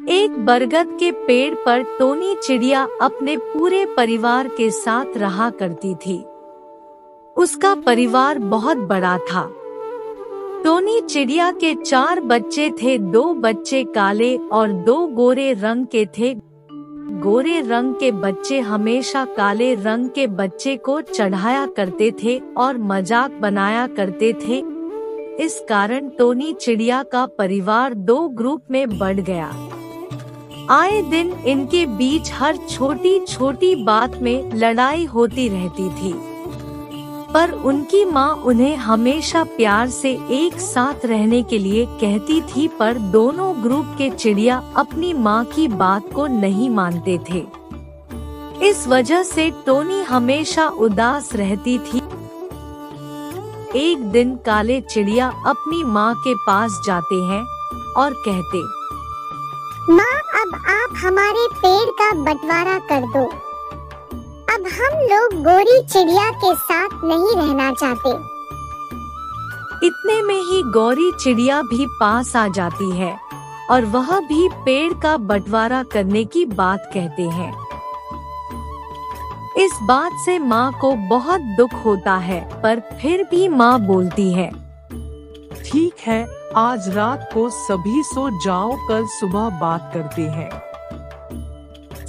एक बरगद के पेड़ पर टोनी चिड़िया अपने पूरे परिवार के साथ रहा करती थी। उसका परिवार बहुत बड़ा था। टोनी चिड़िया के 4 बच्चे थे। 2 बच्चे काले और 2 गोरे रंग के थे। गोरे रंग के बच्चे हमेशा काले रंग के बच्चे को चढ़ाया करते थे और मजाक बनाया करते थे। इस कारण टोनी चिड़िया का परिवार 2 ग्रुप में बढ़ गया। आए दिन इनके बीच हर छोटी छोटी बात में लड़ाई होती रहती थी, पर उनकी माँ उन्हें हमेशा प्यार से एक साथ रहने के लिए कहती थी। पर दोनों ग्रुप के चिड़िया अपनी माँ की बात को नहीं मानते थे। इस वजह से टोनी हमेशा उदास रहती थी। एक दिन काले चिड़िया अपनी माँ के पास जाते हैं और कहते, माँ, अब आप हमारे पेड़ का बंटवारा कर दो। अब हम लोग गोरी चिड़िया के साथ नहीं रहना चाहते। इतने में ही गौरी चिड़िया भी पास आ जाती है और वह भी पेड़ का बंटवारा करने की बात कहते हैं। इस बात से माँ को बहुत दुख होता है, पर फिर भी माँ बोलती है, ठीक है, आज रात को सभी सो जाओ, कल सुबह बात करते हैं।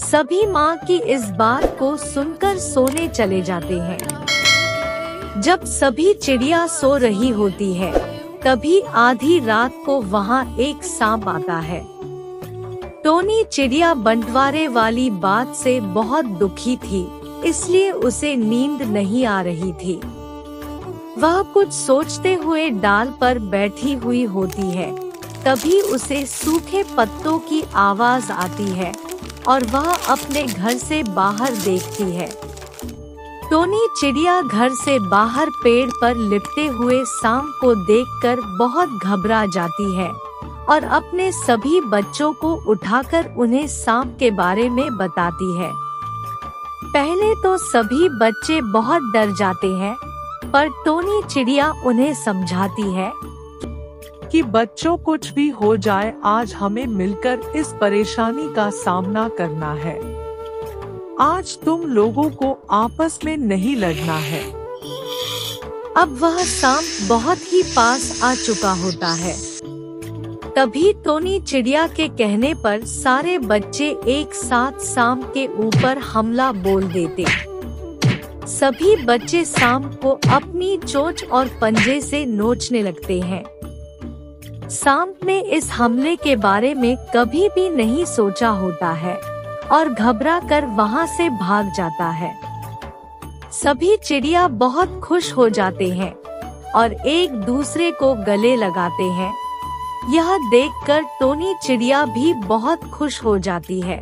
सभी माँ की इस बात को सुनकर सोने चले जाते हैं। जब सभी चिड़िया सो रही होती है, तभी आधी रात को वहाँ एक सांप आता है। टोनी चिड़िया बंटवारे वाली बात से बहुत दुखी थी, इसलिए उसे नींद नहीं आ रही थी। वह कुछ सोचते हुए डाल पर बैठी हुई होती है। तभी उसे सूखे पत्तों की आवाज आती है और वह अपने घर से बाहर देखती है। टोनी चिड़िया घर से बाहर पेड़ पर लिपटे हुए सांप को देखकर बहुत घबरा जाती है और अपने सभी बच्चों को उठाकर उन्हें सांप के बारे में बताती है। पहले तो सभी बच्चे बहुत डर जाते हैं, पर टोनी चिड़िया उन्हें समझाती है कि बच्चों, कुछ भी हो जाए, आज हमें मिलकर इस परेशानी का सामना करना है। आज तुम लोगों को आपस में नहीं लड़ना है। अब वह सांप बहुत ही पास आ चुका होता है। तभी टोनी चिड़िया के कहने पर सारे बच्चे एक साथ सांप के ऊपर हमला बोल देते। सभी बच्चे सांप को अपनी चोंच और पंजे से नोचने लगते हैं। सांप ने इस हमले के बारे में कभी भी नहीं सोचा होता है और घबरा कर वहाँ से भाग जाता है। सभी चिड़िया बहुत खुश हो जाते हैं और एक दूसरे को गले लगाते हैं। यह देखकर टोनी चिड़िया भी बहुत खुश हो जाती है।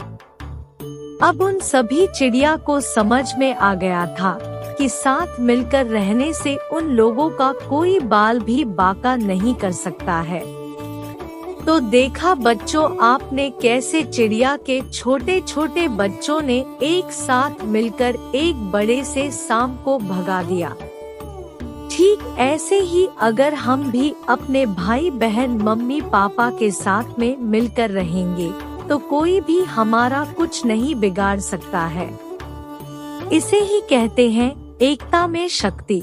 अब उन सभी चिड़िया को समझ में आ गया था कि साथ मिलकर रहने से उन लोगों का कोई बाल भी बांका नहीं कर सकता है। तो देखा बच्चों आपने कैसे चिड़िया के छोटे छोटे बच्चों ने एक साथ मिलकर एक बड़े से सांप को भगा दिया। ठीक ऐसे ही अगर हम भी अपने भाई बहन मम्मी पापा के साथ में मिलकर रहेंगे, तो कोई भी हमारा कुछ नहीं बिगाड़ सकता है। इसे ही कहते हैं एकता में शक्ति।